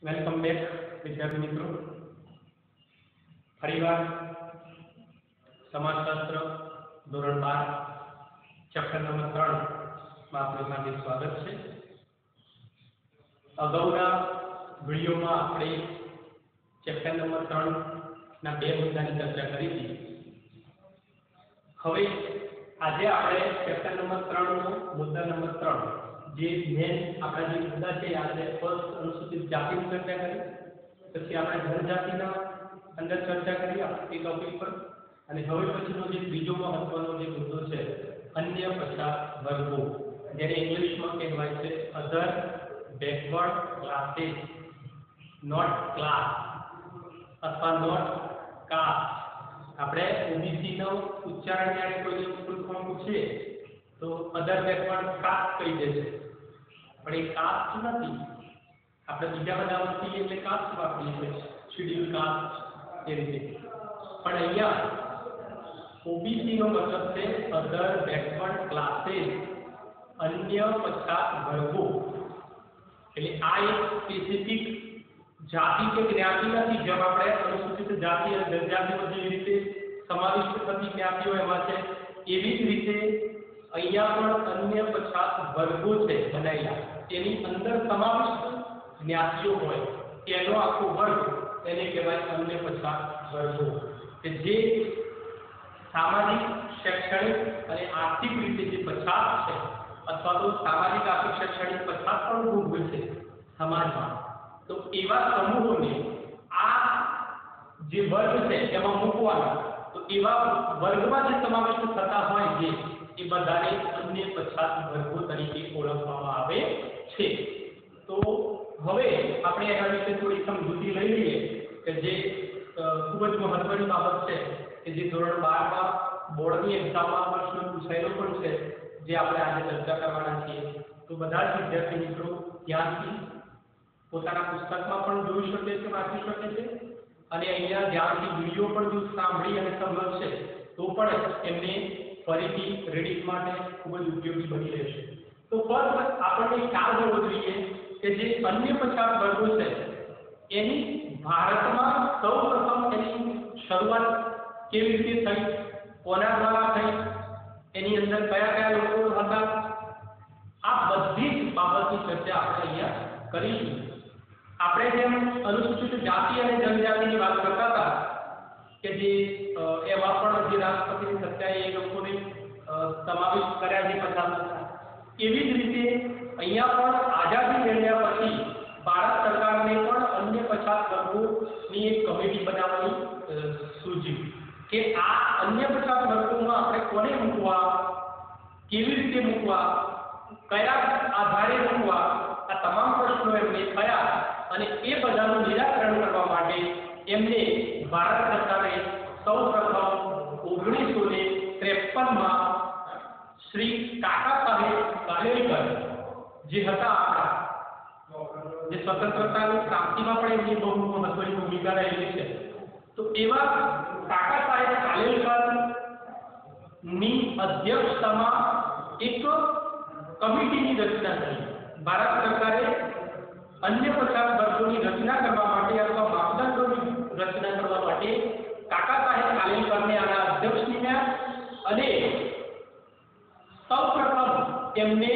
Welcome back વિદ્યાર્થી મિત્રો. ફરીવાર સમાજશાસ્ત્ર ધોરણ 12 ચેપ્ટર નંબર 3 માં આપનું હાર્દિક સ્વાગત છે. અગાઉના વિડીયોમાં આપણે ચેપ્ટર નંબર 3 ના બે મુદ્દાની ચર્ચા કરી હતી. હવે આજે આપણે ચેપ્ટર નંબર 3 નો મુદ્દા નંબર 3 જે મેન આપણા જે મુદ્દા છે આજે ફર્સ્ટ અનુસૂચિત જાતિની ચર્ચા કરી, પછી આપણે જનજાતિના અંદર ચર્ચા કરી એ ટોપિક પર, અને હવે પછીનો જે ત્રીજો મહત્વનો જે મુદ્દો છે અન્ય પછાત વર્ગો, જેને ઇંગ્લિશમાં કહેવાય છે other backward classes, not class અથવા નોટ કાસ્ટ. આપણે ઓબીસી નો ઉચ્ચારણ જ્યારે કોઈ ફૂલ ફોર્મ પૂછે તો અધર બેકવર્ડ કાસ્ટ કહી દે છે, પણ એ કાસ્ટ નથી. આપણે બીજા બધા વસ્તી એટલે કાસ્ટ વાપરીએ છીએ, શેડ્યુલ કાસ્ટ એ રીતે, પણ અહીંયા ઓબીસી નો મતલબ છે અધર બેકવર્ડ ક્લાસીસ, અન્ય પછાત વર્ગો. એટલે આ એક સ્પેસિફિક જાતિ કે જ્ઞાતિ નથી, જેમ આપણે અનુસૂચિત જાતિ અને જનજાતિઓ જેવી રીતે સમાવિષ્ટ થતી જ્ઞાતિઓ એમાં છે, એવી જ રીતે અહીંયા પણ અન્ય પછાત વર્ગો છે બનાવેલા, તેની અંદર સમાવિષ્ટ જ્ઞાતિઓ હોય એનો આખો વર્ગ એને કહેવાય અન્ય પછાત વર્ગો, કે જે સામાજિક, શૈક્ષણિક અને આર્થિક રીતે જે પછાત છે અથવા તો સામાજિક, આર્થિક, શૈક્ષણિક પછાત પણ ભોગવે છે સમાજમાં. તો એવા સમૂહોને આ જે વર્ગ છે એમાં મૂકવાના, તો એવા વર્ગમાં જે સમાવિષ્ટ થતા હોય જે એ બધાને અન્ય પછાત વર્ગો તરીકે ઓળખવામાં આવે છે. તો હવે આપણે એના વિશે થોડી સમજૂતી લઈ લઈએ કે જે ખૂબ જ મહત્વની બાબત છે, કે જે ધોરણ 12 માં બોર્ડની એક્ઝામમાં પ્રશ્ન પૂછાયેલો પણ છે, જે આપણે આજે ચર્ચા કરવાના છીએ. તો બધા જ વિદ્યાર્થી મિત્રો ધ્યાનથી પોતાના પુસ્તકમાં પણ જોઈ શકે છે, વાંચી શકે છે, અને અહીંયા ધ્યાનથી વિડીયો પણ જો સાંભળી અને સમજશે તો પણ એમને ફરીથી રીડિંગ માટે ખૂબ જ ઉપયોગી બની રહેશે. તો ફર્સ્ટ આપણને ખ્યાલ હોવો જોઈએ કે જે અન્ય પછાત વર્ગો છે એની ભારતમાં સૌપ્રથમ એની શરૂઆત કેવી રીતે થઈ, કોના દ્વારા થઈ, એની અંદર કયા કયા લોકો હતા, આ બધી જ બાબતની ચર્ચા આપણે અહીંયા કરીશું. આપણે જેમ અનુસૂચિત જાતિ અને જનજાતિની વાત કરતા હતા કે જે એમાં પણ જે રાષ્ટ્રપતિની સત્તાએ એ લોકોને સમાવિષ્ટ કર્યા જે પછાત હતા, એવી જ રીતે અહીંયા પણ આઝાદી મેળવ્યા પછી ભારત સરકારને પણ અન્ય પછાત વર્ગોની એક કમિટી બનાવવાની સૂચવ્યું કે આ અન્ય પછાત વર્ગોમાં આપણે કોને મૂકવા, કેવી રીતે મૂકવા, કયા આધારે મૂકવા, આ તમામ પ્રશ્નો એમને થયા, અને એ બધાનું નિરાકરણ કરવા માટે એમને ભારત સરકારે સૌપ્રથમ 1953 માં શ્રી કાકા સાહેબ કાલેલકર જે હતા આપણા જે સ્વતંત્રતાની ક્રાંતિમાં પણ એમની બહુ મહત્વની ભૂમિકા રહેલી છે, તો એવા કાકા સાહેબ કાલેલકર ની અધ્યક્ષતામાં એક કમિટીની રચના કરી. ભારત સરકારે અન્ય પછાત વર્ગોની રચના કરવા માટે અથવા માપદંડોની રચના કરવા માટે કાકા સાહેબ કાલેલકરને આના અધ્યક્ષ નિમ્યા, અને સૌપ્રથમ એમને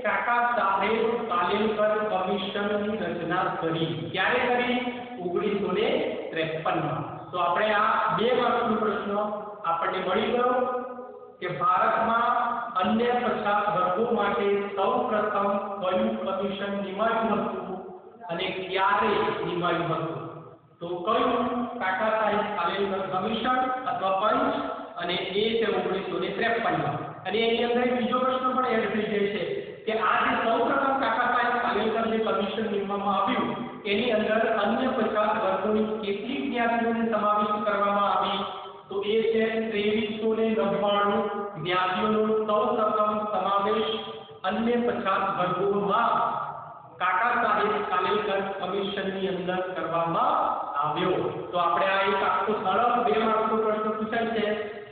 કાકા સાહેબ કાલેલકર કમિશનની રચના કરી. ક્યારે કરી? 1953 માં. તો આપણે આ બે માર્કનો પ્રશ્ન આપણને મળી ગયો કે ભારતમાં અન્ય પછાત વર્ગો માટે સૌપ્રથમ કયું કમિશન નિમાયું હતું અને ક્યારે નિમાયું હતું? તો કયું? કાકા સાહેબ કાલેલકર કમિશન અથવા પંચ, અને એ છે 1953 માં. અને એની અંદર બીજો પ્રશ્ન પણ એડ થઈ જાય છે કે આ જે સૌપ્રથમ કાકા સાહેબ કાલેલકર જે કમિશન નિમવામાં આવ્યું એની અંદર અન્ય પછાત વર્ગોની કેટલી જ્ઞાતિઓને સમાવિષ્ટ કરવામાં આવી? તો એ છે 2399 જ્ઞાતિઓનો સૌપ્રથમ સમાવેશ અન્ય પછાત વર્ગોમાં કાકા સાહેબ કાલેલકર કમિશનની અંદર કરવામાં આવ્યો. તો આપણે આ એક આખો સરળ બે માર્કનો પ્રશ્ન પૂછાય છે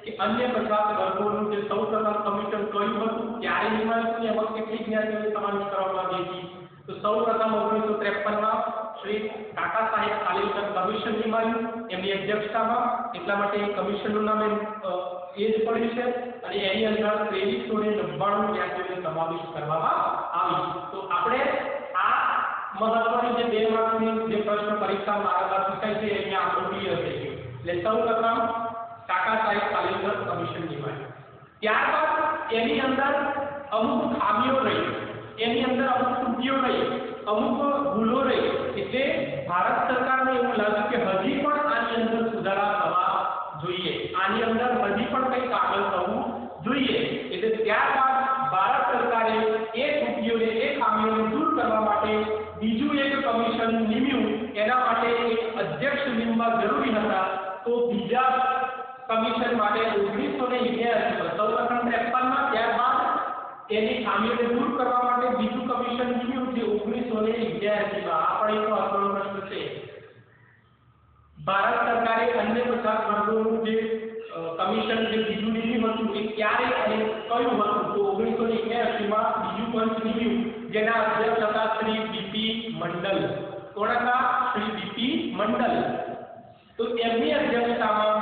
કે અન્ય પછાત વર્ગોનું જે સૌપ્રથમ કમિશન કયું હતું, ક્યારે નિમાયું હતું, એમાં કેટલી જ્ઞાતિઓને સમાવેશ કરવામાં આવી હતી? તો સૌપ્રથમ 1953 માં શ્રી કાકા સાહેબ કાલેલકર કમિશન નિમાયું એમની અધ્યક્ષતામાં, એટલા માટે કમિશનનું નામ એ જ પડ્યું છે અને એની અંદર 2399 વિદ્યાર્થીઓનો સમાવેશ કરવામાં આવ્યો. તો આપણે આ મહત્વની જે 2 માર્કની જે પ્રશ્ન પરીક્ષામાં આવેલા પૂછાય છે અહીંયા આપણું ક્લિયર થઈ ગયું. એટલે સૌપ્રથમ કાકા સાહેબ કાલેલકર કમિશન નિમાયું. ત્યારબાદ એની અંદર અમુક ખામીઓ રહી, એની અંદર અમુક ત્રુટીઓ રહી, અમુક ભૂલો રહી, એટલે ભારત સરકારને એવું લાગ્યું કે હજી પણ આની અંદર સુધારા થવા જોઈએ, આની અંદર હજી પણ કંઈક આગળ થવું જોઈએ. એટલે ત્યારબાદ ભારત સરકારે એ ત્રુટીઓને એ ખામીઓને દૂર કરવા માટે બીજું એક કમિશન નિમ્યું. એના માટે એક અધ્યક્ષ નિમવા જરૂરી હતા. તો બીજા કમિશન માટે 1982 સૌપ્રથમ 53માં, ત્યારબાદ એની ખામીઓને દૂર કરવા માટે બીજું કમિશન નિમ્યું જે 1982માં. આ પણ એક મહત્વનો પ્રશ્ન છે. ભારત સરકારે અન્ય પછાત વર્ગોનું જે કમિશન જે બીજું નિમ્યું હતું એ ક્યારે અને કયું હતું? તો 1982માં બીજું પંચ નિમ્યું જેના અધ્યક્ષ હતા શ્રી બીપી મંડલ. કોણ હતા? શ્રી બીપી મંડલ. તો એમની અધ્યક્ષતામાં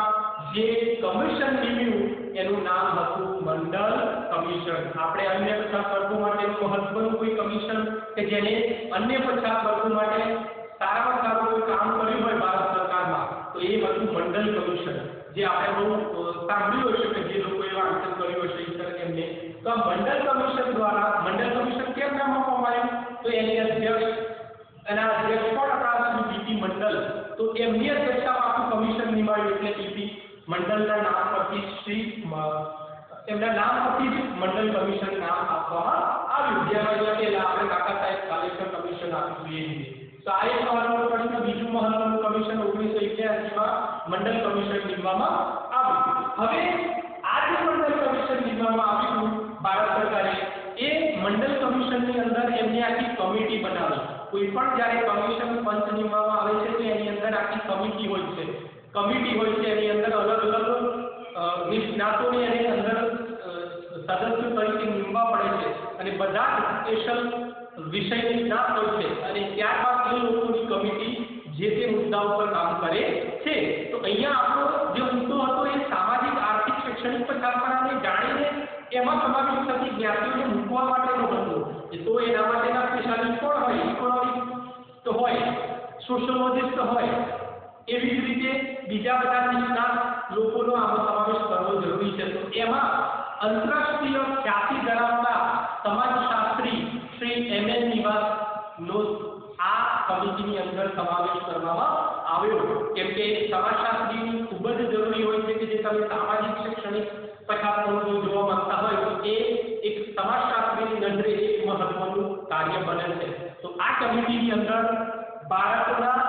જે કમિશન નિમ્યું એનું નામ હતું મંડલ કમિશન. આપણે અન્ય પછાત વર્ગો માટે મહત્વનું કોઈ કમિશન કે જેને અન્ય પછાત વર્ગો માટે સારામાં સારું કોઈ કામ કર્યું હોય ભારત સરકારમાં, તો એ હતું મંડલ કમિશન. જે આપણે બહુ સાંભળ્યું હશે કે જે લોકો એવા આંસર કર્યું હશે એમને. તો આ મંડલ કમિશન દ્વારા, મંડલ કમિશન કેમ નામ આપવામાં આવ્યું? તો એની અધ્યક્ષ એના અધ્યક્ષ કોણ હતા? શ્રી બીપી મંડલ. તો એમની અધ્યક્ષતામાં આખું કમિશન નિમાયું એટલે બીપી મંડલના નામ પરથી એમના નામ પરથી જ મંડલ કમિશન નામ આપવામાં આવ્યું. જેમાં પહેલા આપણે કાકા સાહેબ કાલેલકર કમિશન આપ્યું એ રીતે. તો આ એક મહત્વનું પ્રશ્ન. બીજું મહત્વનું કમિશન 1981માં મંડલ કમિશન નિમવામાં આવ્યું. હવે આ જે મંડલ કમિશન નિમવામાં આવ્યું ભારત સરકારે, એ મંડલ કમિશનની અંદર એમને આખી કમિટી બનાવી. કોઈ પણ જ્યારે કમિશન પંચ નિમવામાં આવે છે તો એની અંદર આખી કમિટી હોય છે. એની અંદર અલગ અલગ નિષ્ણાતોને એની અંદર સદસ્યો તરીકે નિમવા પડે છે અને બધા સ્પેશિયલ વિષયની નિષ્ણાત હોય છે અને ત્યારબાદ એ લોકોની કમિટી જે તે મુદ્દાઓ પર કામ કરે છે. તો અહીંયા આપણો જે મુદ્દો હતો એ સામાજિક, આર્થિક, શૈક્ષણિક પછાતપણાને જાણીને એમાં સમાવેશ થતી જ્ઞાતિઓને મૂકવા માટેનો હતો. તો એના માટેના સ્પેશિયાલિસ્ટ કોણ હોય? ઇકોનોમિક તો હોય, સોશિયોલોજિસ્ટ હોય, એવી જ રીતે બીજા બધા નિષ્ણાત લોકોનો આમાં સમાવેશ કરવો જરૂરી છે. તો એમાં આંતરરાષ્ટ્રીય ખ્યાતિ ધરાવતા સમાજશાસ્ત્રી શ્રી એમએન નિવાસનો આ કમિટીની અંદર સમાવેશ કરવામાં આવ્યો. કેમ કે સમાજશાસ્ત્રીની ખૂબ જ જરૂરી હોય છે કે જે તમે સામાજિક, શૈક્ષણિક પછાતપણું જોવા માંગતા હોય તો એ એક સમાજશાસ્ત્રીની નજરે એક મહત્વનું કાર્ય બને છે. તો આ કમિટીની અંદર ભારતના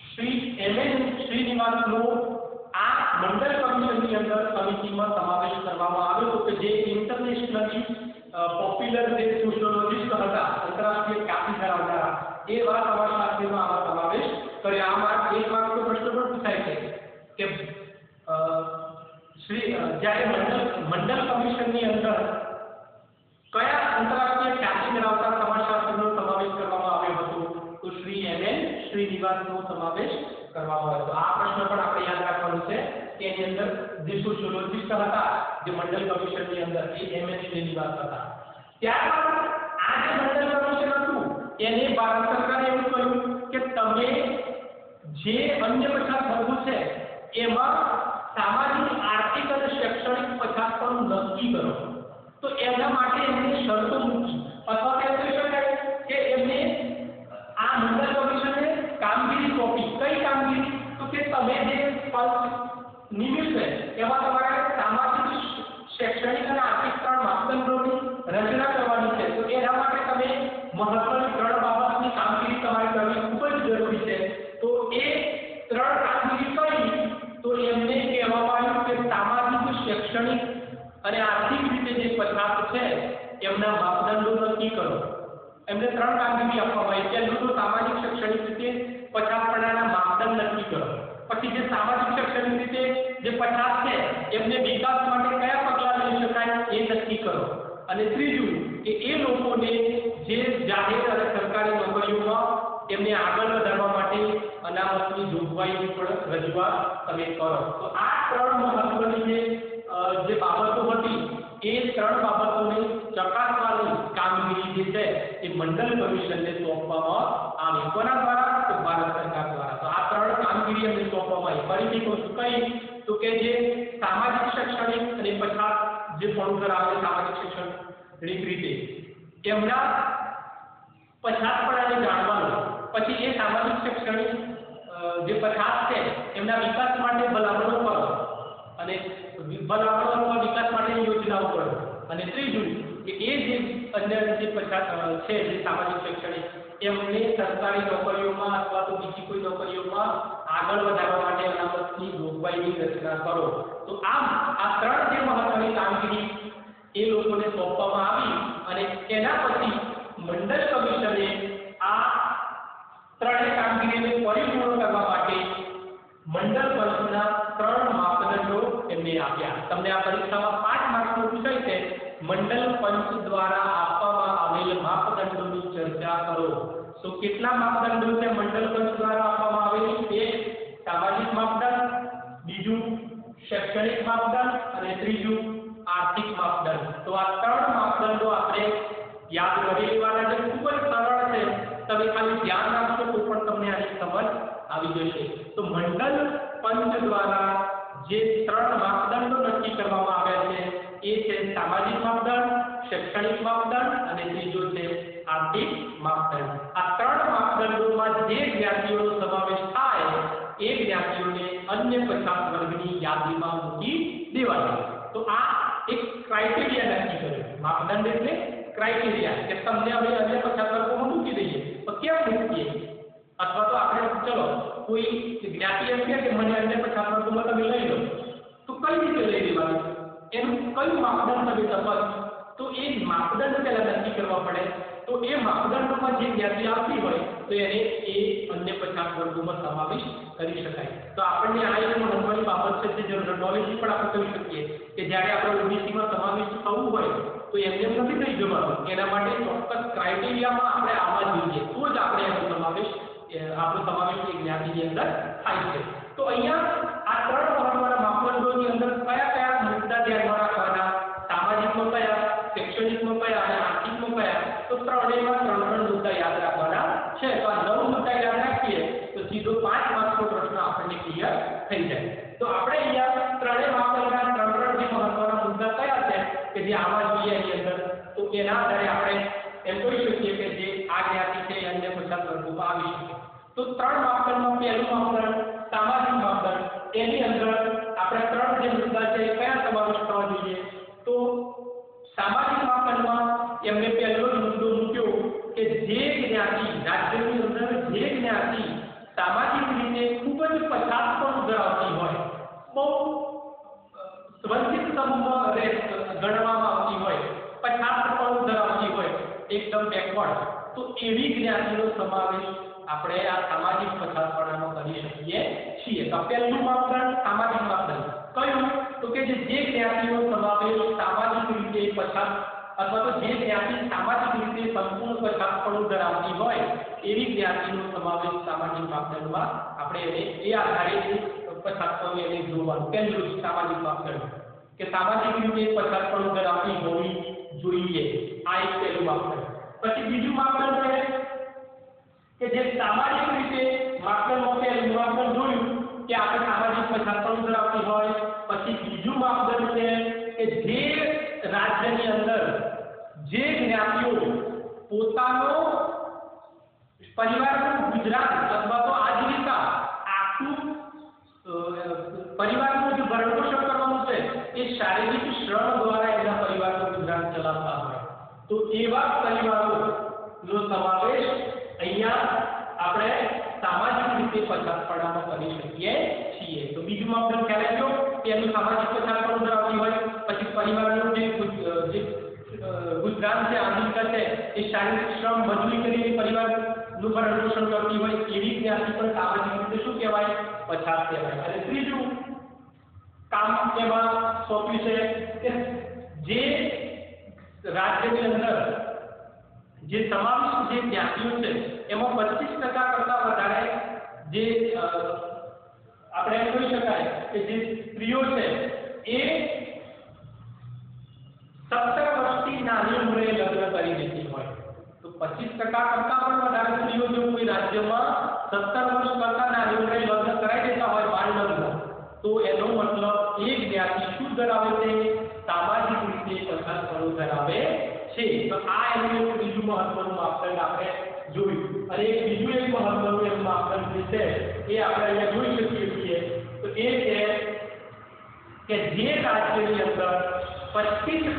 શ્રી એમએન શ્રીનિવાસનો આ મંડળ કમિશનની અંદર સમિતિમાં સમાવેશ કરવામાં આવ્યો હતો કે જે ઇન્ટરનેશનલી પોપ્યુલર જે સોશિયોલોજિસ્ટ હતા, આંતરરાષ્ટ્રીય ખ્યાતિ ધરાવનારા, એવા સમાજશાસ્ત્રીનો આમાં સમાવેશ કર્યો. આમાં એક માર્કનો પ્રશ્ન પણ પૂછાય છે કે જ્યારે મંડળ કમિશનની અંદર કયા આંતરરાષ્ટ્રીય ખ્યાતિ ધરાવતા સમાજશાસ્ત્રીનો સમાવેશ કરવામાં આવ્યો હતો? તો શ્રી એમએન શ્રીનિવાસનો સમાવેશ કરવામાં આવ્યો હતો. આ પ્રશ્ન પણ આપણે યાદ રાખવાનું છે કે એની અંદર જે સોશિયોલોજિસ્ટ હતા જે મંડળ કમિશનની અંદર એ એમએન શ્રીનિવાસ હતા. ત્યારબાદ આ જે મંડળ કમિશન હતું એને ભારત સરકારે એવું કહ્યું કે તમે જે અન્ય પછાત વર્ગો છે એમાં સામાજિક, આર્થિક અને શૈક્ષણિક પછાતપણું નક્કી કરો. તો એના માટે એમને શરતો મૂકી અથવા કહી શકાય કે એમને આ મંડળ કમિશને કામગીરી સોંપી. કઈ કામગીરી? તો કે તમે જે પંચ નિમિત્ત છે એમાં તમારે સામાજિક, શૈક્ષણિક અને આર્થિક ત્રણ માપદંડોની રચના કરવાની છે. તો એના માટે તમે મહત્વની 3 બાબતની કામગીરી તમારે કરવી ખૂબ જ જરૂરી છે. તો એ 3 કામગીરી કરી તો એમને કહેવામાં આવ્યું કે સામાજિક, શૈક્ષણિક અને આર્થિક રીતે જે પછાત છે એમના માપદંડો નક્કી કરો. એમને 3 કામગીરી આપવામાં આવી. પહેલું તો સામાજિક, શૈક્ષણિક રીતે પછાતપણાના માપદંડ નક્કી કરો. પછી જે સામાજિક, શૈક્ષણિક રીતે જે પછાત છે એમને વિકાસ માટે કયા પગલાં લઈ શકાય એ નક્કી કરો. અને ત્રીજું કે એ લોકોને જે જાહેર અને સરકારી નોકરીઓમાં એમને આગળ વધારવા માટે અનામતની જોગવાઈની પણ રજૂઆત તમે કરો। તો આ ત્રણ મહત્વની જે બાબતો હતી એ ત્રણ બાબતોને ચકાસવાની કામગીરી જે છે એ મંડળ કમિશનને સોંપવામાં આવી। કોના દ્વારા? તો ભારત સરકાર દ્વારા। તો આ ત્રણ કામગીરી એમને સોંપવામાં આવી। ફરીથી કહું છું કઈ? તો કે જે સામાજિક શૈક્ષણિક અને પછાત જે પણ ધરાવે સામાજિક શૈક્ષણિક રીતે એમના પછાતપણાને જાણવાનું, પછી એ સામાજિક શૈક્ષણિક જે પછાત છે એમના વિકાસ માટે ભલામણો કરો અને ભલામણો અથવા વિકાસ માટેની યોજનાઓ કરો। અને ત્રીજું કે એ જે અન્ય જે પછાત છે જે સામાજિક શૈક્ષણિક એમને સરકારી નોકરીઓમાં અથવા તો બીજી કોઈ નોકરીઓમાં આગળ વધારવા માટે અનામતની જોગવાઈની રચના કરો। તો આમ આ ત્રણ જે મહત્વની કામગીરી એ લોકોને સોંપવામાં આવી અને એના પછી મંડળ કમિશને આ ત્રણેય કામગીરીને પરિપૂર્ણ કરવા માટે મંડળ પંચના ત્રણ માપદંડો એમને આપ્યા। તમને આ પરીક્ષામાં 5 માર્કનો વિષય છે મંડળ પંચ દ્વારા આપવામાં આવેલ માપદંડોની ચર્ચા કરો। તો કેટલા માપદંડો છે મંડળ પંચ દ્વારા આપવામાં આવેલી? એક સામાજિક માપદંડ, બીજું શૈક્ષણિક માપદંડ અને ત્રીજું આર્થિક માપદંડ। તો આ ત્રણ માપદંડો આપણે યાદ કરી લેવાના છે। ખૂબ જ સરળ છે, તમે ખાલી ધ્યાન રાખશો તો પણ તમને આની સમજ આવી જશે। તો મંડળ પંચ દ્વારા જે ત્રણ માપદંડો નક્કી કરવામાં આવ્યા છે એ છે સામાજિક માપદંડ, શૈક્ષણિક માપદંડ અને ત્રીજો છે આર્થિક માપદંડ। આ ત્રણ માપદંડોમાં જે જ્ઞાતિઓનો સમાવેશ થાય એ જ્ઞાતિઓને અન્ય પછાત વર્ગની યાદીમાં મૂકી દેવાય। તો આ એક ક્રાઇટેરિયા નક્કી કર્યો। માપદંડ એટલે ક્રાઇટેરિયા કે તમને હવે અન્ય પછાત વર્ગોમાં મૂકી દઈએ તો કેમ મૂકીએ? અથવા તો આપણે ચલો કોઈ જ્ઞાતિ એમ કે મને અન્ય પછાત વર્ગોમાં તમે લઈ લો તો કઈ રીતે લઈ લેવાનું? એનું કયું માપદંડ તમે તપાસો? તો એ માપદંડ પહેલા નક્કી કરવા પડે। તો એ માપદંડોમાં જે જ્ઞાતિ આવતી હોય તો એને એ અન્ય પછાત વર્ગોમાં સમાવેશ કરી શકાય। તો આપણને આ એક મહત્વની બાબત છે જે જનરલ નોલેજ પણ આપણે કહી શકીએ કે જ્યારે આપણે ઓબીસીમાં સમાવેશ થવું હોય તો એમને નથી થઈ જવાનું। એના માટે ચોક્કસ ક્રાઇટેરિયામાં આપણે આવવા જોઈએ તો જ આપણે એનો સમાવેશ એ જ્ઞાતિની અંદર થાય છે। તો અહીંયા આ ત્રણ મહત્વના માપદંડોની અંદર કયા કયા મુદ્દા ધ્યાનમાં રાખવાના? સામાજિકમાં કયા, શૈક્ષણિકમાં કયા અને આર્થિકમાં કયા? તો ત્રણેયમાં ત્રણ મુદ્દા યાદ રાખવાના છે। તો આ 9 મુદ્દા યાદ રાખીએ તો સીધો 5 માર્કનો પ્રશ્ન આપણને ક્લિયર થઈ જાય। તો આપણે અહીંયા ત્રણેય માપદંડના ત્રણ જે મહત્વના મુદ્દા કયા છે કે જે આવા જોઈએ એની અંદર, તો એના આધારે આપણે એમ કહી શકીએ કે જે આ જ્ઞાતિ છે અન્ય પછાત વર્ગોમાં આવી શકે। તો ત્રણ માપદંડમાં પહેલું માપદંડ સામાજિક માપદંડ, એની અંદર આપણે ત્રણ જે મુદ્દા છે એ કયા સમાવેશ થવા જોઈએ? તો સામાજિક માપદંડમાં એમને પહેલો જ મુદ્દો મૂક્યો કે જે જ્ઞાતિ રાજ્યની અંદર જે જ્ઞાતિ સામાજિક રીતે ખૂબ જ પછાતપણું ધરાવતી હોય, બહુ વંચિત સમૂહમાં ગણવામાં આવતી હોય, પછાતપણું ધરાવતી હોય, એકદમ બેકવર્ડ, તો એવી જ્ઞાતિનો સમાવેશ આપણે આ સામાજિક પછાતપણામાં કરી શકીએ છીએ। તો પહેલું માપદંડ સામાજિક માપદંડ કયું? તો કે જે જ્ઞાતિનો સમાવેશ સામાજિક રીતે પછાત અથવા તો જે જ્ઞાતિ સામાજિક રીતે સંપૂર્ણ પછાતપણું ધરાવતી હોય એવી જ્ઞાતિનો સમાવેશ સામાજિક માપદંડમાં આપણે એ આધારે પછાતપણું એને જોવાનું। પહેલું સામાજિક માપદંડ કે સામાજિક રીતે પછાતપણું ધરાવતી હોવી જોઈએ, આ એક પહેલું માપદંડ। પછી બીજું માપદંડ છે કે જે સામાજિક રીતે માપદંડમાં પહેલું માપદંડ જોયું કે આપણે સામાજિક પછાતપણું ધરાવતી હોય। પછી બીજું માપદંડ છે કે જે રાજ્યની અંદર જે જ્ઞાતિઓ પોતાનો પરિવારનું ગુજરાત અથવા તો આજીવિકા આખું પરિવારનું જે ભરણપોષણ કરવાનું છે એ શારીરિક શ્રમ દ્વારા એના પરિવારનું ગુજરાત ચલાવતા હોય તો એવા પરિવારોનો સમાવેશ અહીંયા આપણે સામાજિક રીતે પછાતપણામાં કરી શકીએ છીએ। તો બીજું માપદંડ ખ્યાલ આવ્યો કે એનું સામાજિક પછાતપણું ધરાવતી હોય, પછી પરિવારનું જે ગુજરાત છે આજીવિકા છે એ શારીરિક શ્રમ મજૂરી કરીને પરિવારનું ભરણપોષણ કરતી હોય એવી જ્ઞાતિ પણ સામાજિક રીતે શું કહેવાય? પછાત કહેવાય। અને ત્રીજું કામ એમાં સોંપ્યું છે કે જે રાજ્યની અંદર જે સમાવિષ્ટ જે જ્ઞાતિઓ છે એમાં 25% કરતા વધારે જે આપણે એમ કહી શકાય કે જે સ્ત્રીઓ છે એ 17 વર્ષથી નાની ઉંમરે લગ્ન કરી દેતી હોય તો 25% કરતા પણ વધારે સ્ત્રીઓ જો કોઈ રાજ્યમાં 17 વર્ષ કરતા નાની ઉંમરે લગ્ન કરાવી દેતા હોય બાળ લગ્ન તો એનો મતલબ એ જ્ઞાતિ શું ધરાવે છે સામાજિક રીતે પછાતપણું ધરાવે છે તો આ એનું બીજું મહત્વનું માપદંડ આપણે જોયું અને બીજું એક મહત્વનું એક માપદંડ છે એ આપણે અહીંયા જોઈ શકીએ છીએ તો એ છે કે જે રાજ્યની અંદર 25%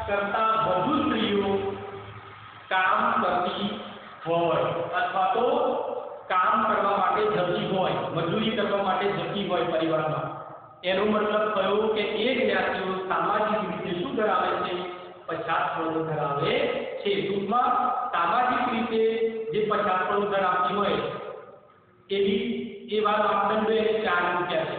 કરતા વધુ સ્ત્રીઓ કામ કરતી હોય અથવા તો કામ કરવા માટે જતી હોય મજૂરી કરવા માટે જતી હોય પરિવારમાં એનો મતલબ થયો કે એ જ્ઞાતિઓ સામાજિક રીતે શું ધરાવે છે પછાતપણું ધરાવે છે ટૂંકમાં સામાજિક રીતે જે પછાતપણું ધરાવતી હોય એવા માપદંડો એને 4 મૂક્યા છે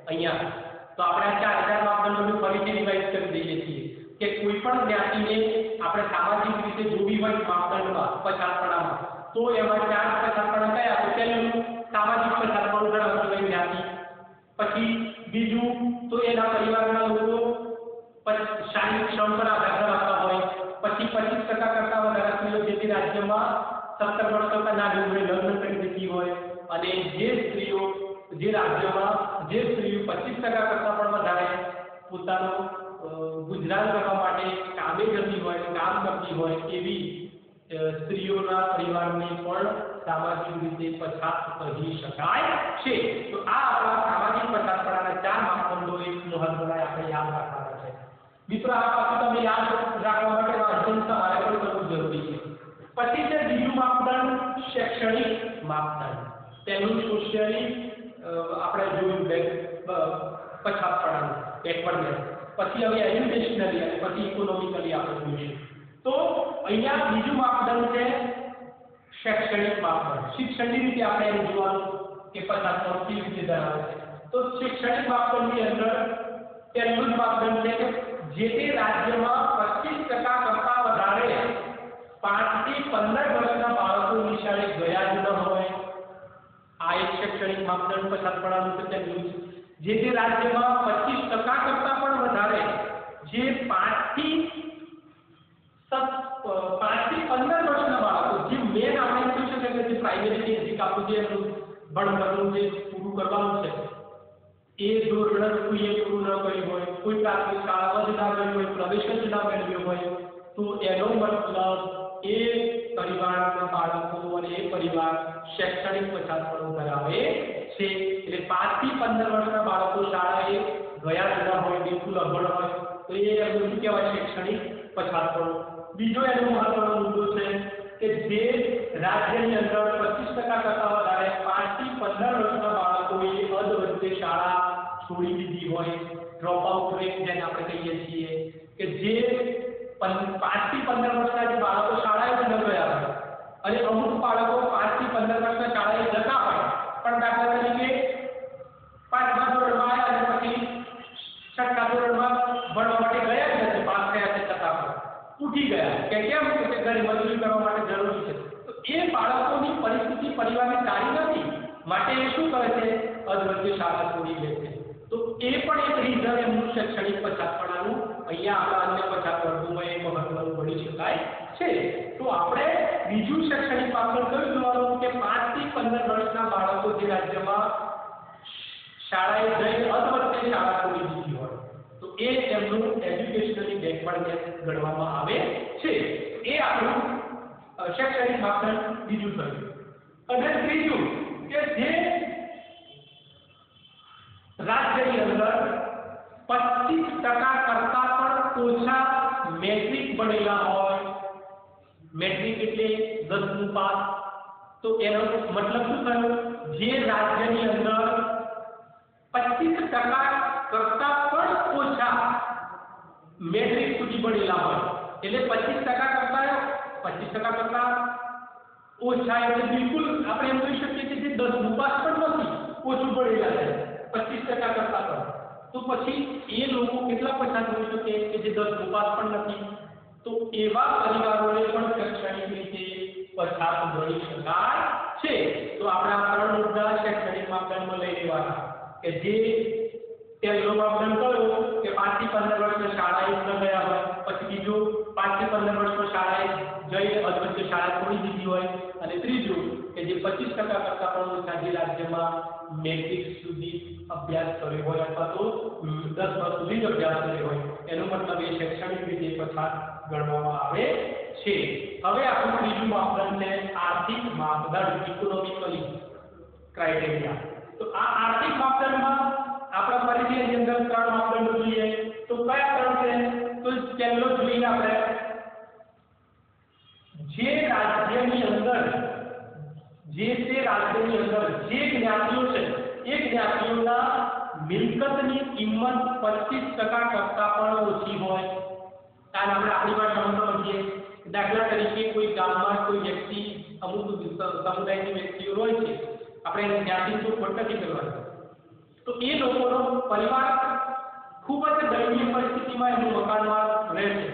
અહીંયા તો આપણે આ 4000 માપદંડોને ફરીથી રિવાઇઝ કરી દઈએ છીએ કે કોઈ પણ જ્ઞાતિને આપણે સામાજિક રીતે જોવી હોય માપદંડમાં પછાતપણામાં તો એમાં 4 પછાતપણા કયા તો પહેલું સામાજિક પછાતપણું ધરાવતી હોય જ્ઞાતિ પછી બીજું તો એના પરિવારના લોકો શારીરિક શ્રમ પર આધાર ધરાવતા હોય પછી 25% કરતા વધારે સ્ત્રીઓ જે તે રાજ્યમાં 17 વર્ષ કરતા નાની ઉંમરે લગ્ન કરી દેતી હોય અને જે સ્ત્રીઓ જે રાજ્યમાં જે સ્ત્રીઓ 25% કરતા પણ વધારે પોતાનું ગુજરાન કરવા માટે કામે જતી હોય કામ કરતી હોય એવી સ્ત્રીઓના પરિવારને પણ સામાજિક રીતે પછાત કહી શકાય છે તો આ આપણા સામાજિક પછાતપણાના 4 માપદંડો એક મહત્વના આપણે યાદ રાખવાના છે મિત્રો આ પાછું તમે યાદ રાખવા માટે વાંચન તમારે પણ કરવું જરૂરી છે પછી છે બીજું માપદંડ શૈક્ષણિક માપદંડ તેનું સોશિયલી આપણે જોયું પછાતપણાનું બેકવર્ડનેસ પછી હવે એજ્યુકેશનલી અને પછી ઇકોનોમિકલી આપણે જોઈશું તો અહીંયા બીજું માપદંડ છે શૈક્ષણિક માપદંડ શિક્ષણની રીતે આપણે એને જોવાનું કે પછાતપણું કેવી રીતે ધરાવે છે તો શૈક્ષણિક માપદંડની અંદર પહેલું જ માપદંડ છે કે જે તે રાજ્યમાં 25% કરતા વધારે 5 થી 15 વર્ષના બાળકો નિશાળે ગયા જ ન હોય આ એક શૈક્ષણિક માપદંડ પછાતપણાનું છે તેનું જે તે રાજ્યમાં 25% કરતા પણ વધારે જે 5 થી 15 વર્ષના બાળકો જે મેન આપણે કહી શકીએ કે જે પ્રાઇમરી બેઝિક આપણું જે ભણવાનું જે પૂરું કરવાનું છે એ ધોરણ કોઈએ પૂરું ન કર્યું હોય કોઈ પ્રાથમિક શાળામાં જ ના ગયું હોય પ્રવેશ જ ના મેળવ્યો હોય તો એનો મતલબ એ પરિવારના બાળકો અને એ પરિવાર શૈક્ષણિક પછાતપણું ધરાવે છે એટલે 5 થી 15 વર્ષના બાળકો શાળાએ ગયા જ ન હોય બિલકુલ અભણ હોય તો એ શું કહેવાય શૈક્ષણિક પછાતપણું બીજો એનો મહત્વનો મુદ્દો છે કે જે રાજ્યની અંદર 25% કરતા વધારે 5 થી 15 વર્ષના બાળકોએ અધવચ્ચે શાળા છોડી દીધી હોય ડ્રોપ આઉટ રેટ જેને આપણે કહીએ છીએ કે જે 5 થી 15 વર્ષના જે બાળકો શાળાએ ન ગયા હોય અને અમુક બાળકો 5 થી 15 વર્ષના શાળાએ જતા હોય પણ દાખલા તરીકે 5મા ધોરણમાં આવ્યા અને પછી 6ઠ્ઠા ધોરણમાં ભણવા માટે ગયા જ નથી પાસ થયા છે છતાં પણ ઉઠી ગયા કે કેમ કે ઘરે મજૂરી કરવા માટે જરૂરી છે તો એ બાળકોની પરિસ્થિતિ પરિવારની સારી નથી માટે એ શું કરે છે અધવચ્ચે શાળા છોડી દે છે તો એ પણ એક રીઝન એમનું શૈક્ષણિક પછાતપણાનું અહીંયા આપણા અન્ય પછાત વર્ગોમાં એ મહત્વનું ગણી શકાય છે તો આપણે બીજું શૈક્ષણિક માપદંડ કયું જોવાનું કે 5 થી 15 વર્ષના બાળકો જે રાજ્યમાં શાળાએ જઈ અધવચ્ચે શાળા છોડી દીધી હોય તો એ એમનું એજ્યુકેશનલી બેકવર્ડનેસ ગણવામાં આવે છે એ આપણું શૈક્ષણિક માપદંડ બીજું થયું અને ત્રીજું કે જે રાજ્યની અંદર 25% કરતા પણ ઓછા મેટ્રિક ભણેલા હોય મેટ્રિક એટલે 10મું પાસ તો એનો મતલબ શું થયો જે રાજ્યની અંદર 25% કરતા પણ ઓછા મેટ્રિક સુધી ભણેલા હોય એટલે 25% કરતા ઓછા એટલે બિલકુલ આપણે એમ કહી શકીએ કે જે 10મું પાસ પણ નથી ઓછું ભણેલા છે 25% કરતા પણ તો પછી એ લોકો કેટલા પછાત હોઈ શકે કે જે 10મું પાસ પણ નથી તો એવા પરિવારોને પણ શૈક્ષણિક રીતે પછાત ગણી શકાય છે। તો આપણે આ ત્રણ મુદ્દા શૈક્ષણિક માપદંડમાં લઈ લેવાના કે જે પહેલો માપદંડ કયો કે 5 થી 15 વર્ષની શાળાએ ન ગયા હોય, પછી બીજું 5 થી 15 વર્ષની શાળાએ જઈ અધવચ્ચે શાળા છોડી દીધી હોય, અને ત્રીજું કે જે 25% કરતા પણ ઓછા જે રાજ્યમાં મેટ્રિક સુધી અભ્યાસ કર્યો હોય અથવા તો 10 સુધી અભ્યાસ કર્યો હોય, એનો મતલબ એ શૈક્ષણિક રીતે પછાત ગણવામાં આવે છે। હવે આપણું ત્રીજું માપદંડ છે આર્થિક માપદંડ, ઇકોનોમિકલી ક્રાઇટેરિયા। તો આ આર્થિક માપદંડમાં આપણે ફરીથી એની અંદર ત્રણ માપદંડો જોઈએ। તો કયા ત્રણ છે? તો પહેલો જોઈએ આપણે જે રાજ્યની અંદર જે જ્ઞાતિઓ છે એ જ્ઞાતિઓના મિલકતની કિંમત 25% કરતા પણ ઓછી હોય। કારણ આપણે આપણી ભાષામાં સમજીએ, દાખલા તરીકે કોઈ ગામમાં કોઈ વ્યક્તિ અમુક સમુદાયની વ્યક્તિઓ હોય છે, આપણે જ્ઞાતિ તો ખોટ નથી કરવાની, તો એ લોકોનો પરિવાર ખૂબ જ દયનીય પરિસ્થિતિમાં એનું મકાનમાં રહે છે।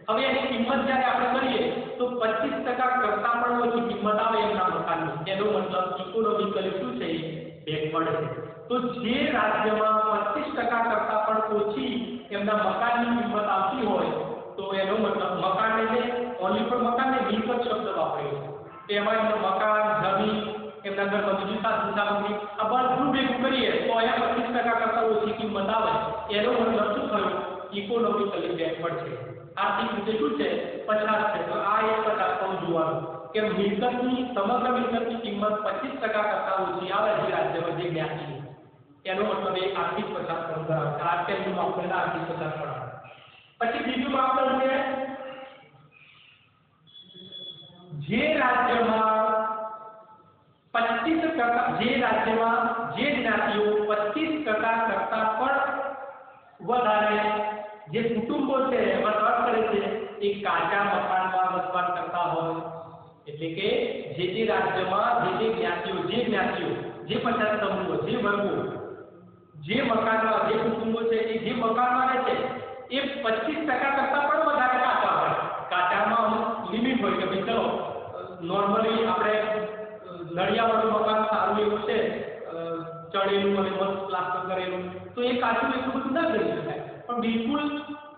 હવે એની કિંમત જ્યારે આપણે કરીએ તો 25% કરતા પણ ઓછી કિંમત આવે એમના મકાનની, એનો મતલબ ઇકોનોમિકલી શું છે? બેકવર્ડ છે। તો જે રાજ્યમાં 25% કરતા પણ ઓછી એમના મકાનની કિંમત આવતી હોય, તો એનો મતલબ મકાન એટલે ઓનલી ફોર મકાનને મિલકત શબ્દ વાપર્યો છે, એમાં એમનું મકાન, જમીન, એમના ઘરમાં બીજું સાધન સામગ્રી આ બધું ભેગું કરીએ તો અહીંયા 25% કરતા ઓછી કિંમત આવે, એનો મતલબ શું થયો? ઇકોનોમિકલી બેકવર્ડ છે, આર્થિક રીતે શું છે? પછાત છે। તો આ એક પછાત પણ જોવાનું કે મિલકતની સમગ્ર મિલકતની કિંમત 25% કરતા ઓછી આવે જે રાજ્યમાં જે જ્ઞાતિ, એનો મતલબ એ આર્થિક પછાત પણ ધરાવે છે। આ પહેલું માપદંડ આર્થિક પછાત પણ। પછી બીજું માપદંડ છે જે રાજ્યમાં 25% જે રાજ્યમાં જે જ્ઞાતિઓ 25% કરતા પણ વધારે જે કુટુંબો છે વસવાટ કરે છે એ કાચા મકાનમાં વસવાટ કરતા હોય, એટલે કે જે રાજ્યમાં જે જ્ઞાતિઓ જે 50 સમૂહો જે વર્ગો જે મકાનમાં જે કુટુંબો છે એ જે મકાનમાં રહે છે એ 25% કરતા પણ વધારે કાચા હોય। કાચામાં અમુક લિમિટ હોય કે ભાઈ ચલો નોર્મલી આપણે નળિયાવાળું મકાન સારું એવું છે, ચડેલું અને મસ્ત પ્લાસ્ટર કરેલું, તો એ કાચું એટલું બધું ના કરી શકાય, પણ બિલકુલ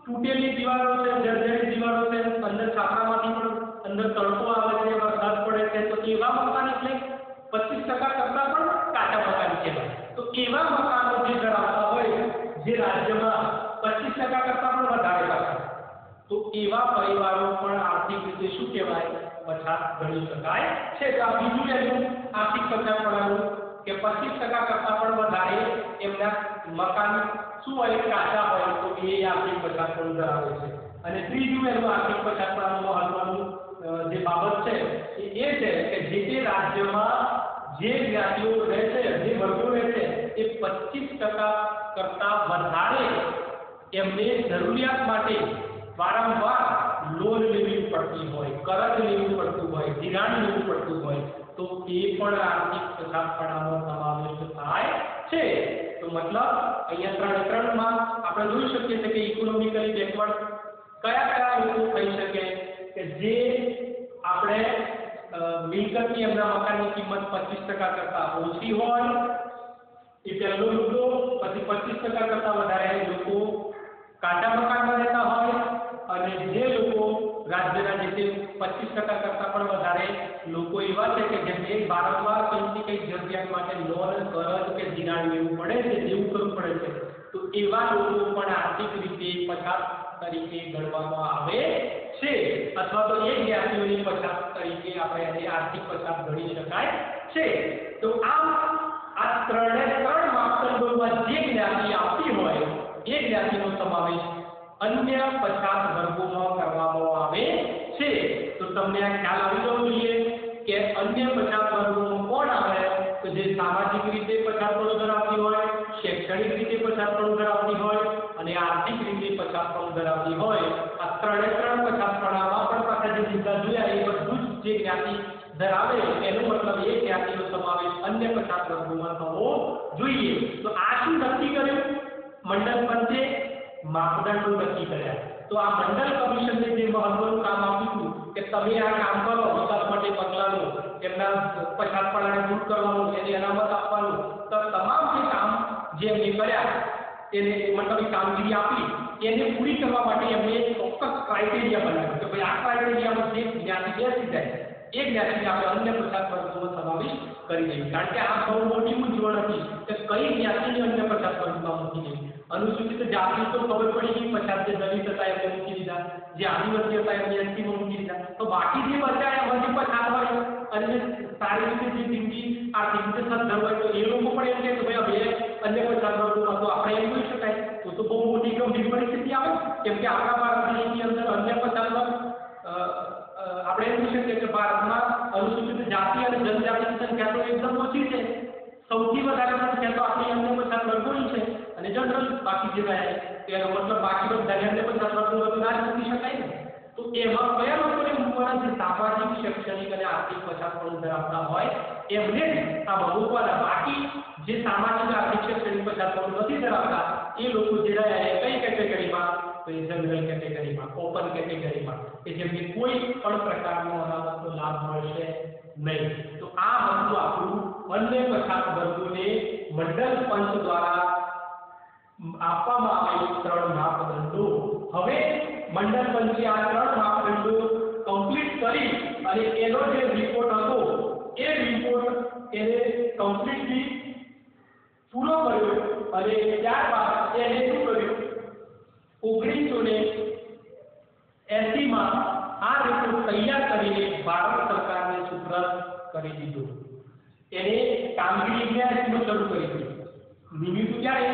તૂટેલી દીવારો છે, જર્જરિત દીવારો છે, અંદર છાપરામાંથી પણ અંદર તડકો આવે છે, વરસાદ પડે છે, તો એવા મકાન એટલે 25% કરતા પણ કાચા મકાન કહેવાય। તો એવા મકાનો જે ધરાવતા હોય જે રાજ્યમાં 25% કરતા પણ વધારે કાચા, તો એવા પરિવારો પણ આર્થિક રીતે શું કહેવાય? પછાત ગણી શકાય છે। તો આ બીજું એનું આર્થિક પછાતપણાનું કે 25% કરતા પણ વધારે એમના મકાન શું હોય? કાચા હોય, તો એ આર્થિક પછાતપણું ધરાવે છે। અને ત્રીજું એનું આર્થિક પછાતપણાનું મહત્વનું જે બાબત છે એ છે કે જે રાજ્યમાં જે જ્ઞાતિઓ રહે છે, જે વર્ગો રહે છે એ 25% કરતા વધારે એમને જરૂરિયાત માટે વારંવાર લોન લેવી પડતી હોય, કરજ લેવું પડતું હોય, ધિરાણ લેવું પડતું હોય, તો એ પણ આર્થિક પછાતપણામાં સમાવેશ થાય છે। તો મતલબ અહીંયા ત્રણમાં આપણે જોઈ શકીએ છીએ કે ઇકોનોમિકલી બેકવર્ડ કયા લોકો થઈ શકે કે જે આપણે મિલકતની એમના મકાનની કિંમત 25% કરતા ઓછી હોય, એ પહેલો મુદ્દો। પછી 25% કરતા વધારે લોકો કાચા મકાનમાં રહેતા હોય, અને જે લોકો રાજ્યના જે 25% કરતા પણ વધારે લોકો એવા છે કે જેમને વારંવાર કંઈક જરૂરિયાત માટે લોન, કરજ કે ધિરાણ લેવું પડે છે, દેવું કરવું પડે છે, તો એવા લોકો પણ આર્થિક રીતે પછાત તરીકે ગણવામાં આવે છે, અથવા તો એક જ્ઞાતિઓની પછાત તરીકે આપણે એને આર્થિક પછાત ગણી શકાય છે। તો આમ આ ત્રણ માપદંડોમાં જે જ્ઞાતિ આવતી હોય એ જ્ઞાતિનો સમાવેશ અન્ય પછાત વર્ગોમાં કરવામાં આવે છે। તો તમને આ ખ્યાલ આવી જવો જોઈએ કે અન્ય પછાત વર્ગોમાં કોણ આવે? તો જે સામાજિક રીતે પછાતપણું ધરાવતી હોય, શૈક્ષણિક રીતે પછાતપણું ધરાવતી હોય અને આર્થિક રીતે પછાતપણું ધરાવતી હોય। આ ત્રણ પછાતપણામાં પણ પાછા જે મુદ્દા જોયા એ બધું જ જે જ્ઞાતિ ધરાવે એનો મતલબ એ જ્ઞાતિનો સમાવેશ અન્ય પછાત વર્ગોમાં થવો જોઈએ। તો આ શું નક્કી કર્યું? મંડળ પંચે માપદંડો નક્કી કર્યા તો આ મંડળ કમિશનને જે મહત્વનું કામ આપ્યું હતું કે તમે આ કામ કરો, વિકાસ માટે પગલાં લો, એમના પછાતપણાને દૂર કરવાનું, એને અનામત આપવાનું, તો તમામ જે કામ જે એમને કર્યા એને મતલબ કામગીરી આપી એને પૂરી કરવા માટે એમને ચોક્કસ ક્રાઇટેરિયા બનાવ્યો કે ભાઈ આ ક્રાઇટેરિયામાં જે જ્ઞાતિ બેસી જાય એ જ્ઞાતિને આપણે અન્ય પછાત વર્ગોમાં સમાવેશ કરી દઈએ, કારણ કે આ બહુ મોટી મૂંઝવણ હતી કે કઈ જ્ઞાતિને અન્ય પછાત વર્ગમાં મૂકી દઈએ. અનુસૂચિત જાતિ તો ખબર પડી ગઈ, પછાત જે દલિત હતા એમને મૂકી દીધા, જે આદિવાસી હતા એમને એસટીમાં મૂકી દીધા, તો બાકી જે બચ્યા એમાં જે પછાત વર્ગ અને સારી રીતે જે જિંદગી આર્થિક રીતે સદ્ધર હોય તો એ લોકો પણ એમ કહે કે ભાઈ હવે અન્ય પછાત વર્ગોમાં તો આપણે એમ કહી શકાય તો બહુ મોટી ગંભીર પરિસ્થિતિ આવે, કેમ કે આપણા ભારત દેશની અંદર અન્ય પછાત વર્ગ આપણે એમ કહી શકીએ કે ભારતમાં અનુસૂચિત જાતિ અને જનજાતિની સંખ્યા તો એકદમ ઓછી છે, સૌથી વધારે સંખ્યા તો આપણી અન્ય પછાત વર્ગોની છે અને જનરલ બાકી જે રહે તેનો મતલબ બાકી બધા અન્ય પછાત વર્ગો ના જ મૂકી શકાય ને. તો એમાં કયા લોકોને મૂકવાના છે? સામાજિક, શૈક્ષણિક અને આર્થિક પછાતપણું ધરાવતા હોય એમને આ મૂકવાના. બાકી જે સામાજિક, આર્થિક, શૈક્ષણિક પછાતપણું નથી ધરાવતા એ લોકો જે રહ્યા એ કઈ કેટેગરીમાં? તો એ જનરલ કેટેગરીમાં, ઓપન કેટેગરીમાં, કે જેમને કોઈ પણ પ્રકારનો અનામતનો લાભ મળશે નહીં. તો આ હતું આપણું અન્ય પછાત વર્ગોને મંડળ પંચ દ્વારા આપવામાં આવેલ 3 માપદંડો. હવે મંડળ પંચે આ 3 માપદંડો કમ્પ્લીટ કરી અને એનો જે રિપોર્ટ હતો એ રિપોર્ટ એને કમ્પ્લીટલી પૂરો કર્યો અને ત્યારબાદ એને શું કર્યું? 1980 માં આ રિપોર્ટ તૈયાર કરીને ભારત સરકારને સુપ્રત કરી દીધો. એને કામગીરી 1980 માં શરૂ કરી દીધી. નિમિત્ત ક્યારે?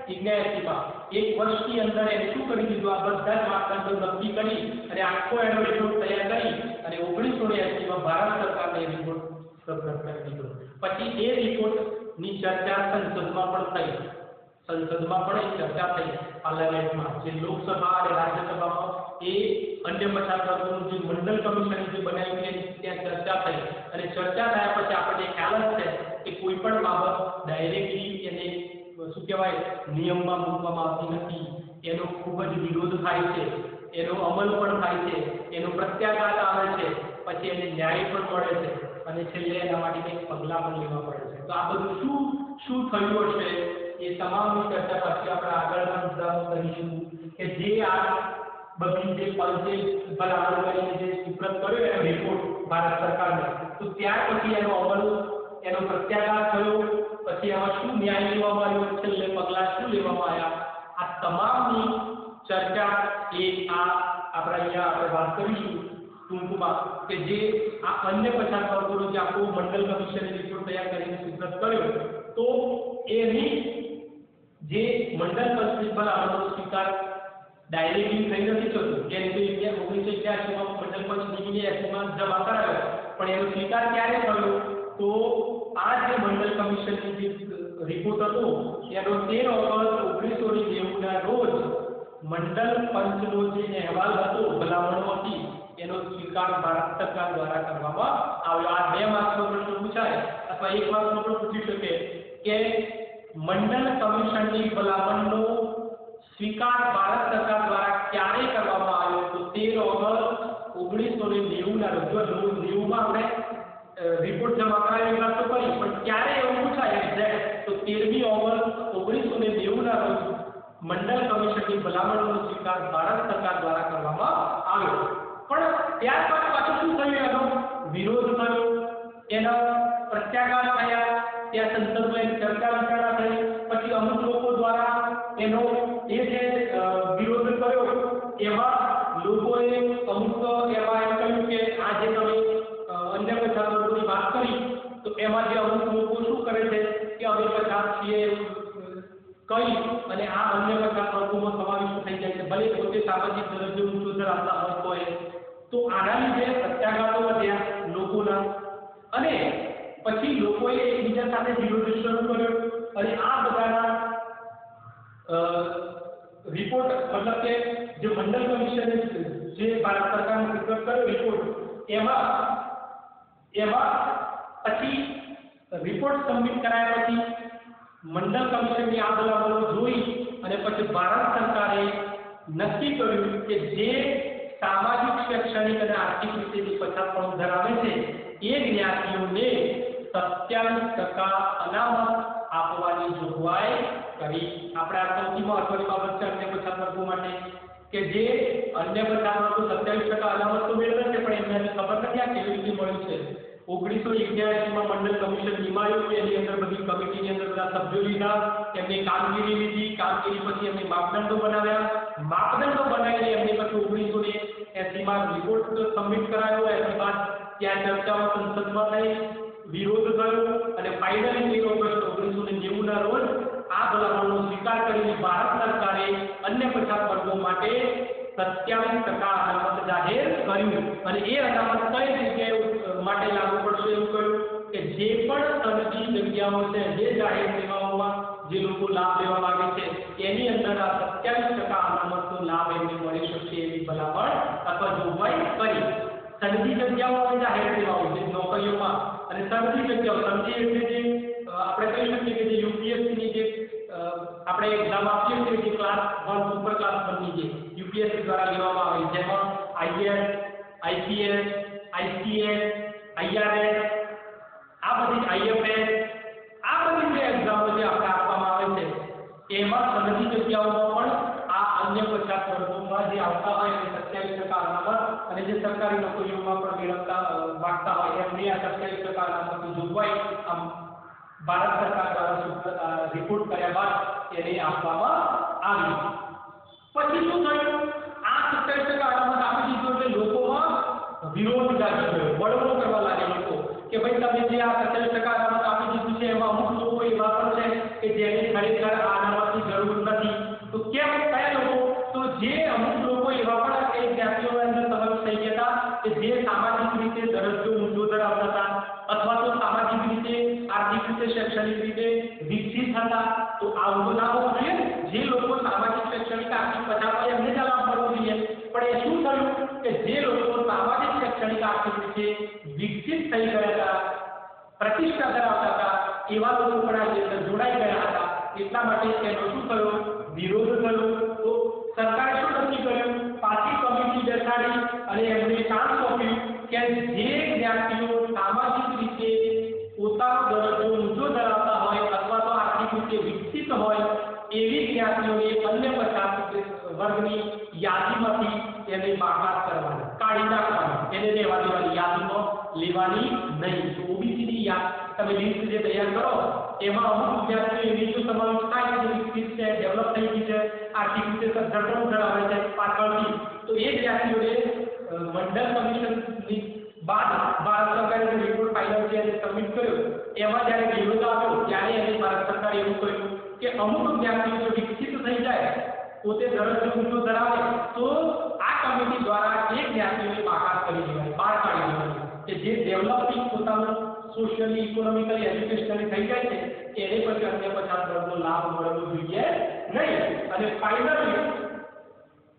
1980 માં. એક વર્ષની અંદર એને શું કરી દીધું? આ બધા જ માપદંડો નક્કી કરી અને આખો એનો રિપોર્ટ તૈયાર કરી અને 1980 માં ભારત સરકારને રિપોર્ટ સુપ્રત કરી દીધો. પછી એ રિપોર્ટની ચર્ચા સંસદમાં પણ થઈ. સંસદમાં પણ ચર્ચા થઈ પાર્લામેન્ટમાં, જે લોકસભા અને રાજ્યસભામાં એ અન્ય પછાત વર્ગોનું જે મંડળ કમિશન જે બનાવ્યું છે ત્યાં ચર્ચા થઈ અને ચર્ચા થયા પછી આપણને ખ્યાલ જ છે કે કોઈ પણ બાબત ડાયરેક્ટલી એને શું કહેવાય નિયમમાં મૂકવામાં આવતી નથી. એનો ખૂબ જ વિરોધ થાય છે, એનો અમલ પણ થાય છે, એનો પ્રત્યાઘાત આવે છે, પછી એને ન્યાય પણ મળે છે અને છેલ્લે એના માટે કંઈક પગલાં પણ લેવા પડે છે. તો આ બધું શું થયું હશે એ તમામની ચર્ચા પછી આપણે આગળના મુદ્દામાં કરીશું કે જે આ બધી જે પંચે ભલામણ કરીને જે સુપ્રત કર્યો એનો રિપોર્ટ ભારત સરકારને, તો ત્યાર પછી એનો અમલ, એનો પ્રત્યાઘાત થયો, પછી એમાં શું ન્યાય લેવામાં આવ્યો, છેલ્લે પગલાં શું લેવામાં આવ્યા, આ તમામની ચર્ચા એ આપણે અહીંયા આપણે વાત કરીશું ટૂંકમાં કે જે આ અન્ય પછાત વર્ગોનો જે આખો મંડળ કમિશને રિપોર્ટ તૈયાર કરીને સુપ્રત કર્યો તો એની જે મંડળ પંચની ભલામણનો સ્વીકાર ડાયરેક્ટલી થઈ નથી થતું. જેમ કે 1981 માં મંડળ પંચ 1980 માં જમા કરાયો, પણ એનો સ્વીકાર ક્યારે થયો? તો આ જે મંડળ કમિશનની જે રિપોર્ટ હતો એનો 13 ઓગસ્ટ 1990 ના રોજ મંડળ પંચનો જે અહેવાલ હતો, ભલામણો હતી, એનો સ્વીકાર ભારત સરકાર દ્વારા કરવામાં આવ્યો. આ 2 માર્કનો પ્રશ્ન પૂછાય અથવા 1 માર્કનો પણ પૂછી શકે કે મંડળ કમિશનની ભલામણનો સ્વીકાર ભારત સરકાર દ્વારા ક્યારે કરવામાં આવ્યો? તો 13 ઓગસ્ટ 1990 ના રોજ. 90 માં આપણે રિપોર્ટ જમા કરાવી વાત તો કરી, પણ ક્યારે એવું પૂછાય એક્ઝેક્ટ? તો 13 ઓગસ્ટ 1990 ના રોજ મંડળ કમિશનની ભલામણનો સ્વીકાર ભારત સરકાર દ્વારા કરવામાં આવ્યો. પણ ત્યારબાદ પાછું શું થયું? એનો વિરોધ થયો, એના પ્રત્યાઘાત થયા, ત્યાં સંસદમાં એની ચર્ચા વિચારણા થઈ, પછી અમુક લોકો દ્વારા એનો એ જે વિરોધ કર્યો એવા લોકોએ અમુક એવા એમ કહ્યું કે આ જે તમે અન્ય પછાત વર્ગોની વાત કરી તો એમાં જે અમુક લોકો શું કરે છે કે અમે પછાત છીએ કહી અને આ અન્ય પછાત વર્ગોમાં સમાવિષ્ટ થઈ જાય છે, ભલે પોતે સામાજિક દરજ્જો ઊંચો ધરાવતા હોય તો આના લીધે પ્રત્યાઘાતો વધ્યા લોકોના અને પછી લોકોએ એકબીજા સાથે વિરોધ શરૂ કર્યો અને આ બધાના રિપોર્ટ મતલબ કે જે મંડળ કમિશને જે ભારત સરકારને સુપ્રત કર્યો રિપોર્ટ એમાં પછી રિપોર્ટ સબમિટ કરાયા પછી મંડળ કમિશનની આ ભલામણો જોઈ અને પછી ભારત સરકારે નક્કી કર્યું કે જે સામાજિક શૈક્ષણિક અને આર્થિક રીતે જે પછાતપણું ધરાવે છે એ જ્ઞાતિઓને 27% અનામત આપવાની જોગવાઈ કરી. આપણે આ સૌથી મહત્વની બાબત છે અન્ય પછાત વર્ગો માટે કે જે અન્ય પછાત વર્ગો 27% અનામત તો મેળવે છે પણ એમને ખબર નથી આ કેવી રીતે મળ્યું છે. 1981 માં મંડળ કમિશન નિમાયું, એની અંદર બધી કમિટીની અંદર બધા સભ્યો લીધા, એમની કામગીરી લીધી, કામગીરી પછી એમને માપદંડો બનાવ્યા, માપદંડો બનાવીને એમને પછી 1980 માં રિપોર્ટ સબમિટ કરાયો. એની બાદ ત્યાં ચર્ચાઓ સંસદમાં થઈ, વિરોધ થયો અને ફાઇનલી 13 ઓગસ્ટ 1990 ના રોજ આ ભલામણનો સ્વીકાર કરીને ભારત સરકારે અન્ય પછાત વર્ગો માટે 27% અનામત જાહેર કર્યું. અને એ અનામત કઈ રીતે માટે લાગુ પડશે એવું કહ્યું કે જે પણ સરકારી જગ્યાઓ છે, જે જાહેર સેવાઓમાં જે લોકો લાભ લેવા માંગે છે એની અંદર આ 27% અનામતનો લાભ એમને મળી શકશે એવી ભલામણ અથવા જોગવાઈ કરી. સરકારી જગ્યાઓ અને જાહેર સેવાઓ જે નોકરીઓમાં અને સરકારી જગ્યાઓ સરકારી એટલે જે આપણે કહી શકીએ કે જે યુપીએસસી ની જે આપણે એક્ઝામ આપીએ છીએ કે ક્લાસ 1 સુપર ક્લાસ 1 ની જે યુપીએસસી દ્વારા લેવામાં આવે જેમાં આઈએએસ, આઈપીએસ, આઈસીએસ, આઈઆરએસ, આ બધી આઈએફએસ, આ બધી જે એક્ઝામો જે આપણે આપવામાં આવે છે એમાં સરકારી જગ્યાઓમાં પણ આ અન્ય પછાત વર્ગોમાં જે આવતા હોય એ 27% અનામત અને જે સરકારી નોકરીઓમાં પણ મેળવતા માંગતા હોય એમને આ 27% અનામતની જોગવાઈ ભારત સરકાર દ્વારા રિપોર્ટ કર્યા બાદ એને આપવામાં આવી. પછી શું થયું? આ 27% અનામત આપી દીધું એટલે લોકોમાં વિરોધ જાગી ગયો, બળવો કરવા લાગ્યા લોકો કે ભાઈ તમે જે આ 27% અનામત આપી દીધું છે એમાં અમુક લોકો એવા પણ છે કે જેને ખરેખર આ અનામતની જરૂર નથી. તો કેમ? કયા લોકો? તો જે અમુક લોકો એવા પણ એ જ્ઞાતિઓના અંદર સમાવેશ થઈ ગયા હતા કે જે સામાજિક રીતે દરજ્જો ઊંચો ધરાવતા હતા અથવા તો સામાજિક રીતે, આર્થિક રીતે, શૈક્ષણિક રીતે વિકસિત હતા. તો આવું ના હોવું જોઈએ. જે લોકો સામાજિક, શૈક્ષણિક, આર્થિક પછાત હોય એમને જ લાભ મળવો જોઈએ. પણ એ શું થયું કે જે લોકો સામાજિક, શૈક્ષણિક, આર્થિક રીતે વિકસિત થઈ ગયા હતા, પ્રતિષ્ઠા ધરાવતા હતા, એવા લોકો પણ આ અંદર જોડાઈ ગયા હતા. એટલા માટે તેનો શું થયો? વિરોધ થયો. તો સરકારે શું નક્કી કર્યું? પાછી કમિટી બેસાડી અને એમને કામ સોંપ્યું કે જે જ્ઞાતિઓ સામાજિક રીતે પોતાનો દરજ્જો ઊંચો ધરાવતા હોય અથવા તો આર્થિક રીતે વિકસિત હોય એવી જ્ઞાતિઓને અન્ય પછાત વર્ગની યાદીમાંથી એને બાકાત કરવાની, કાઢી નાખવાની, એને લેવા દેવાની, યાદીમાં લેવાની નહીં. તો ઓબીસીની તમે લિસ્ટ જે તૈયાર કરો એમાં અમુક જ્ઞાતિઓ એવી જો સમાવેશ થાય કે વિકસિત છે, ડેવલપ થઈ ગઈ છે, આર્થિક રીતે સદ્ધરપણું ધરાવે છે પાછળથી, તો એ જ્ઞાતિઓને મંડળ કમિશનની બાદ ભારત સરકારે રિપોર્ટ ફાઇનલ છે અને સબમિટ કર્યો એમાં જ્યારે વિરોધ આવ્યો ત્યારે એને ભારત સરકારે એવું કહ્યું કે અમુક જ્ઞાતિઓ જો વિકસિત થઈ જાય, પોતે દરજ્જો ઊંચો ધરાવે તો આ કમિટી દ્વારા એ જ્ઞાતિઓને બાકાત કરી દેવાની, બહાર કાઢી દેવાની કે જે ડેવલપિંગ પોતાનું સોશિયલી, ઇકોનોમિકલી, એજ્યુકેશનલી થઈ જાય છે એને પછી અન્ય પછાત વર્ગનો લાભ મળવો જોઈએ નહીં. અને ફાઇનલી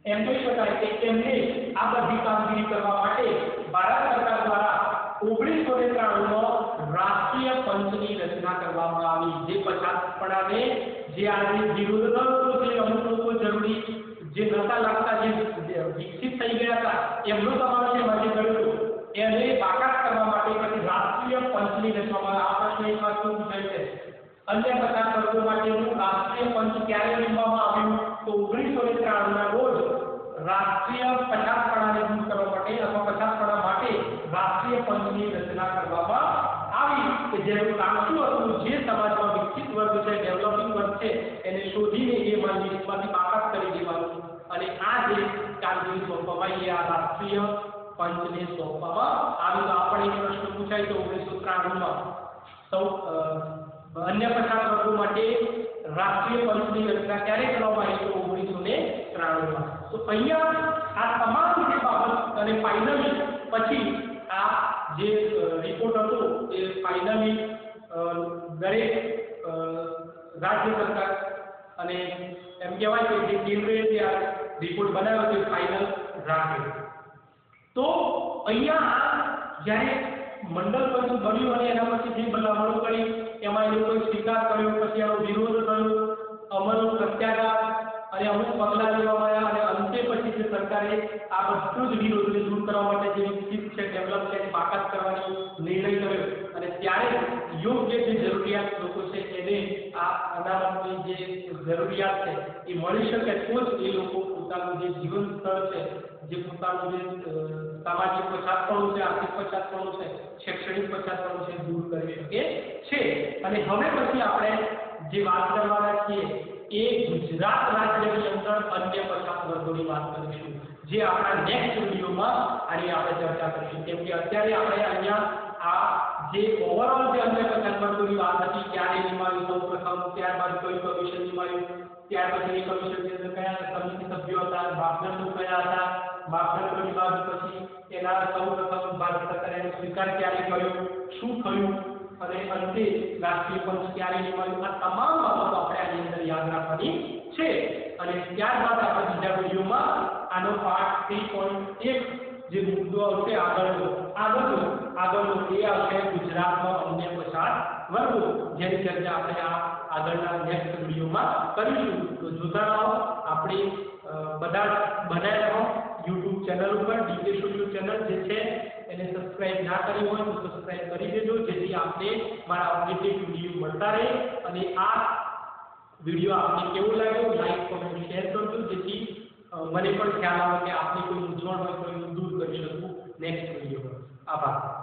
એમ કહી શકાય કે એમને આ બધી કામગીરી કરવા માટે ભારત સરકાર દ્વારા 1993 રાષ્ટ્રીય પંચની રચના કરવામાં આવી. જે પછાતપણાને જે આજે વિરોધ થયો છે, અમુક લોકો જરૂરી જે નશા લાગતા જે વિકસિત થઈ ગયા હતા એમનો સમાવેશ એમાં જે કર્યો એને બાકાત કરવા માટે પછી રાષ્ટ્રીય પંચની રચવામાં. આ પ્રશ્ન એક વાર શું પૂછાય છે? અન્ય પછાત વર્ગો માટેનું રાષ્ટ્રીય પંચ ક્યારે રચવામાં આવ્યું? તો 1993 ના રોજ રાષ્ટ્રીય પછાતપણાને દૂર કરવા માટે અથવા પછાતપણા માટે રાષ્ટ્રીય પંચની રચના કરવામાં આવી કે જેનું કામ શું હતું? જે સમાજમાં વિકસિત વર્ગ છે, ડેવલપિંગ વર્ગ છે એને શોધીને એ લિસ્ટમાંથી બાકાત કરી દેવાનું અને આ જે કામગીરી સોંપવામાં આવી આ રાષ્ટ્રીય પંચને સોંપવામાં આવી. તો આપણે એક પ્રશ્ન પૂછાય તો 1993 માં સૌ અન્ય પછાત વર્ગો માટે રાષ્ટ્રીય પંચની રચના ક્યારે કરવામાં આવી? તો 1993 માં. તો અહીંયા આ તમામ જે બાબત અને ફાઇનલી પછી આ જે રિપોર્ટ હતો એ ફાઇનલી દરેક રાજ્ય સરકાર અને એમ કહેવાય કે જે કેન્દ્રએ જે આ રિપોર્ટ બનાવ્યો તે ફાઇનલ રાખ્યો. તો અહીંયા આ જ્યારે મંડળ પંચ બન્યું અને એના પછી જે ભલામણો કરી એમાં એ લોકોએ સ્વીકાર કર્યો, પછી એનો વિરોધ થયો, અમલ સત્યાઘાત અને અમુક પગલાં લેવામાં આવ્યા અને અંતે પછી જે સરકારે આ બધું જ વિરોધને દૂર કરવા માટે જે વિકસિત છે ડેવલપ છે બાકાત કરવાનો નિર્ણય કર્યો અને ત્યારે યોગ્ય જે જરૂરિયાત લોકો છે એને આ અનામતની જે જરૂરિયાત છે એ મળી શકે તો જ એ લોકો પોતાનું જે જીવન સ્તર છે જે પોતાનું જે સામાજિક પછાતપણું છે આર્થિક પછાતપણું છે શૈક્ષણિક પછાતપણું છે દૂર કરી શકે છે અને હવે પછી આપણે જે વાત કરવાના છીએ એ ગુજરાત રાજ્યની અંદર અન્ય પછાત વર્ગોની વાત કરીશું જે આપણા નેક્સ્ટ વિડિયોમાં આની આપણે ચર્ચા કરીશું કેમ કે અત્યારે આપણે અહીંયા આ જે ઓવરઓલ જે અન્ય પછાત વર્ગોની વાત હતી ક્યારે નિમાયું સૌપ્રથમ ત્યારબાદ કઈ કમિશન નિમાયું ત્યાર પછી કમિશનની અંદર કયા સમિતિ સભ્યો હતા માપદંડો કયા હતા માપદંડોની બાદ પછી એના સૌપ્રથમ ભારત સરકારે એનો સ્વીકાર ક્યારે કર્યો શું થયું અને અંતે રાષ્ટ્રીય પંચ ક્યારે નિમાયું આ તમામ બાબતો આપણે આની અંદર યાદ રાખવાની છે અને ત્યારબાદ આપણે બીજા વિડીયોમાં આનો પાર્ટ 3.1 જે મુદ્દો આવશે આગળનો એ આવશે ગુજરાતમાં અન્ય પછાત વર્ગો જેની ચર્ચા આપણે આ આગળના નેક્સ્ટ વિડીયોમાં કરીશું તો જોતા રહો આપણી બધા બનાવી રહો YouTube ચેનલ ઉપર ડીકે સ્ટુડિયો ચેનલ જે છે એને સબસ્ક્રાઇબ ના કરી હોય તો સબસ્ક્રાઇબ કરી દેજો જેથી આપને મારા અપડેટેડ વિડીયો મળતા રહે અને આ વિડીયો આપને કેવો લાગ્યો લાઈક કોમેન્ટ શેર કરજો જેથી મને પણ ખ્યાલ આવે કે આપને કોઈ મૂંઝવણ હોય તો દૂર કરી શકું નેક્સ્ટ વિડીયોમાં આભાર